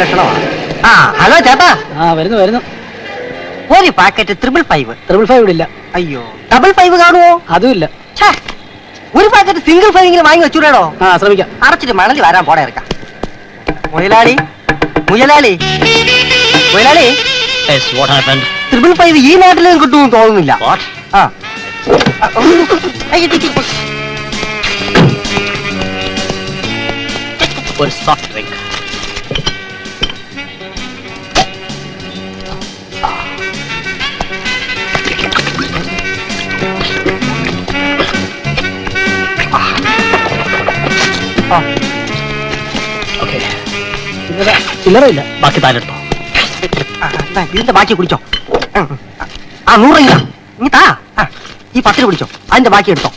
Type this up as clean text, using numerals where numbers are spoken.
ലക്ഷണമാണ്. ആ ഹലോ ചേട്ടാ. വരുന്നു വരുന്നു. ഒരു പാക്കറ്റ് 555. 555 ഇല്ല. അയ്യോ 55 കാണുമോ? അതും ഇല്ല. ഒരു പാക്കറ്റ് സിംഗിൾ 5 വാങ്ങി വെച്ചൂടോ. ശ്രമിക്കാം. അടച്ചിട്ട് മണലി വരാൻ പോടെ ഇറക്കാം. മുയലാളി മുയലാളി മുയലാളി 555 ഈ നാട്ടിലും കിട്ടുമെന്ന് തോന്നുന്നില്ല. ഒരു സോഫ്റ്റ് ഡ്രിങ്ക്. ചില്ലറയില്ല. ബാക്കി താനെടുത്തോ. ഇതിന്റെ ബാക്കി കുടിച്ചോ. 100 രൂപ നീ താ. ഈ 10 പിടിച്ചോ. അതിന്റെ ബാക്കി എടുത്തോ.